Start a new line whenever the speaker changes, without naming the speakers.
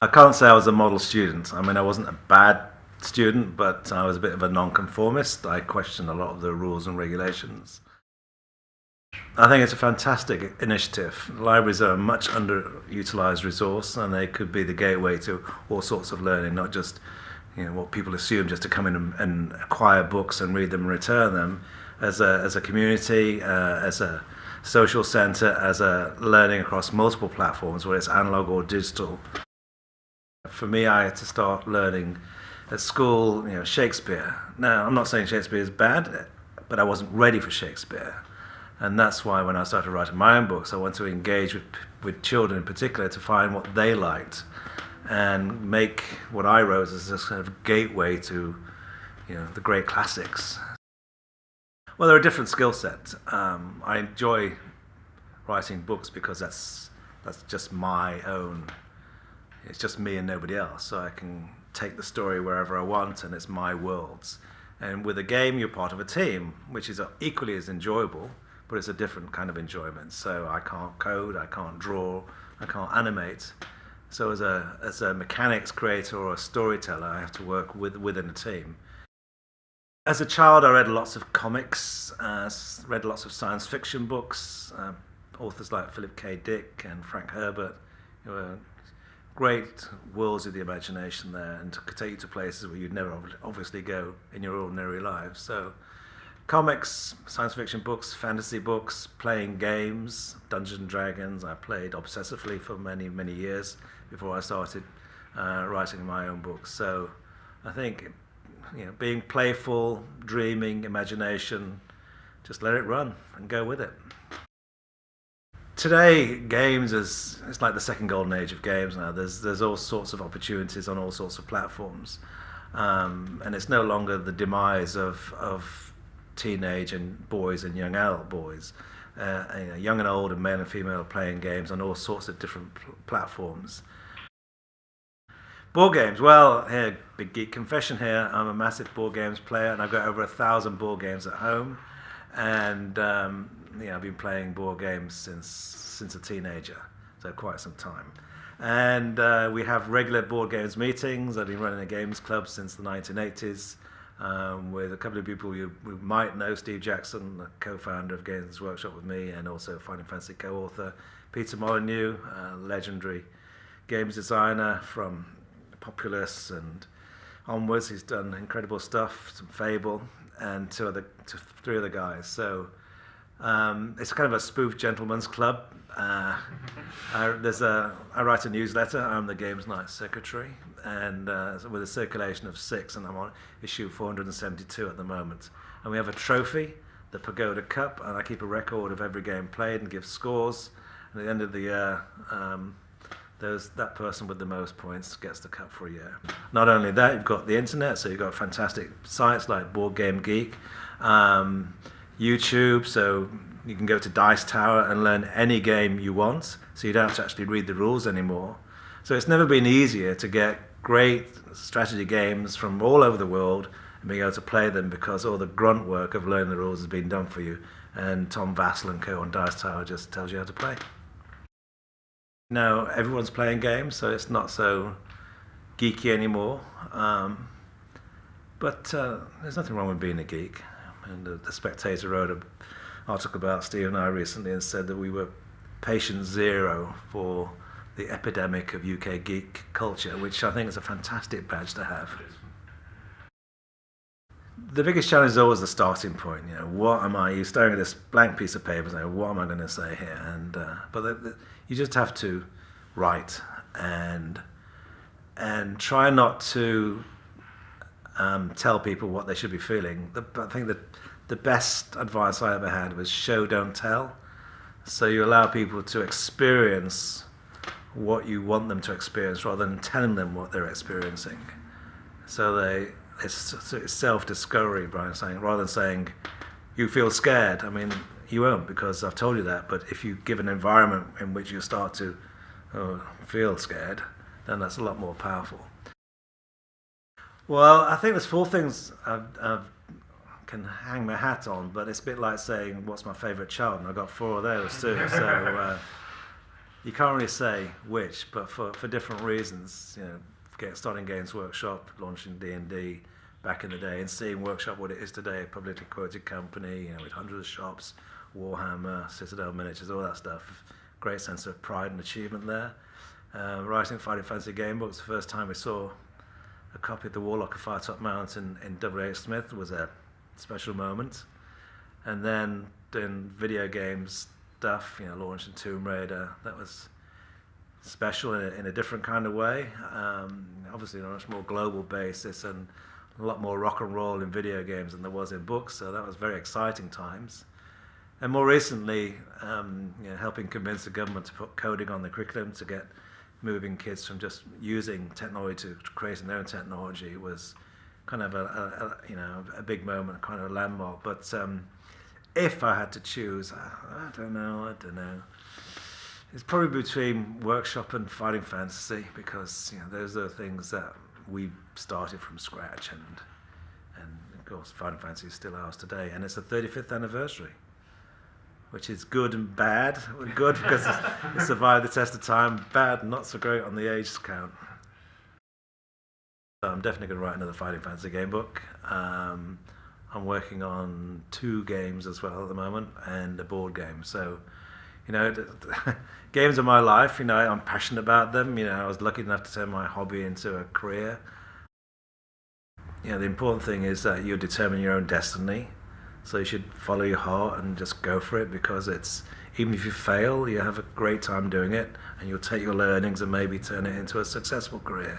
I can't say I was a model student. I mean, I wasn't a bad student, but I was a bit of a nonconformist. I questioned a lot of the rules and regulations. I think it's a fantastic initiative. Libraries are a much underutilized resource, and they could be the gateway to all sorts of learning, not just what people assume, just to come in and acquire books and read them and return them. As a community, as a social centre, as a learning across multiple platforms, whether it's analog or digital. For me, I had to start learning at school, Shakespeare. Now, I'm not saying Shakespeare is bad, but I wasn't ready for Shakespeare. And that's why when I started writing my own books, I wanted to engage with children in particular to find what they liked and make what I wrote as a kind of gateway to the great classics. Well, they're a different skill set. I enjoy writing books because that's just my own. It's just me and nobody else, so I can take the story wherever I want, and it's my worlds. And with a game, you're part of a team, which is equally as enjoyable, but it's a different kind of enjoyment. So I can't code, I can't draw, I can't animate. So as a mechanics creator or a storyteller, I have to work within a team. As a child, I read lots of comics, read lots of science fiction books, authors like Philip K. Dick and Frank Herbert, who were great worlds of the imagination there, and could take you to places where you'd never obviously go in your ordinary lives. So comics, science fiction books, fantasy books, playing games, Dungeons and Dragons. I played obsessively for many, many years before I started writing my own books. So I think being playful, dreaming, imagination, just let it run and go with it. Today, games it's like the second golden age of games now. There's all sorts of opportunities on all sorts of platforms, and it's no longer the demise of teenage and boys and young adult boys. Young and old and male and female are playing games on all sorts of different platforms. Board games, well, here, big geek confession here. I'm a massive board games player, and I've got over 1,000 board games at home. And I've been playing board games since a teenager, so quite some time. And we have regular board games meetings. I've been running a games club since the 1980s with a couple of people you might know: Steve Jackson, the co-founder of Games Workshop with me, and also Final Fantasy co-author Peter Molyneux, legendary games designer from Populous and onwards. He's done incredible stuff, some Fable, and three other guys. So it's kind of a spoof gentleman's club. I write a newsletter. I'm the Games Night secretary, and with a circulation of 6, and I'm on issue 472 at the moment. And we have a trophy, the Pagoda Cup, and I keep a record of every game played and give scores. And at the end of the year, that person with the most points gets the cup for a year. Not only that, you've got the internet, so you've got fantastic sites like Board Game Geek, YouTube, so you can go to Dice Tower and learn any game you want, so you don't have to actually read the rules anymore. So it's never been easier to get great strategy games from all over the world and being able to play them, because all the grunt work of learning the rules has been done for you, and Tom Vassell and co on Dice Tower just tells you how to play. Now everyone's playing games, so it's not so geeky anymore. But there's nothing wrong with being a geek. And the Spectator wrote an article about Steve and I recently and said that we were patient zero for the epidemic of UK geek culture, which I think is a fantastic badge to have. The biggest challenge is always the starting point. What am I? You're staring at this blank piece of paper saying, what am I going to say here? And you just have to write and try not to tell people what they should be feeling. I think that the best advice I ever had was show, don't tell. So you allow people to experience what you want them to experience rather than telling them what they're experiencing. So it's self-discovery, Brian, saying, rather than saying, you feel scared. I mean, you won't, because I've told you that, but if you give an environment in which you start to feel scared, then that's a lot more powerful. Well, I think there's 4 things I can hang my hat on, but it's a bit like saying, what's my favourite child? And I've got 4 of those too. So You can't really say which, but for different reasons. Starting Games Workshop, launching D&D back in the day, and seeing Workshop what it is today, a publicly quoted company, with hundreds of shops, Warhammer, Citadel Miniatures, all that stuff. Great sense of pride and achievement there. Writing Fighting Fantasy game books, the first time we saw a copy of the Warlock of Firetop Mount in W.H. Smith was a special moment. And then doing video games stuff, launching Tomb Raider, that was special in a different kind of way. Obviously on a much more global basis, and a lot more rock and roll in video games than there was in books, so that was very exciting times. And more recently, helping convince the government to put coding on the curriculum to get moving kids from just using technology to creating their own technology was kind of a big moment, kind of a landmark. But if I had to choose, I don't know. It's probably between Workshop and Fighting Fantasy, because those are things that we started from scratch, and of course Fighting Fantasy is still ours today, and it's the 35th anniversary, which is good and bad. Good because it survived the test of time, bad, not so great on the age count. So I'm definitely going to write another Fighting Fantasy game book. I'm working on 2 games as well at the moment, and a board game. So, games are my life. I'm passionate about them. I was lucky enough to turn my hobby into a career. The important thing is that you determine your own destiny. So you should follow your heart and just go for it, because even if you fail, you have a great time doing it, and you'll take your learnings and maybe turn it into a successful career.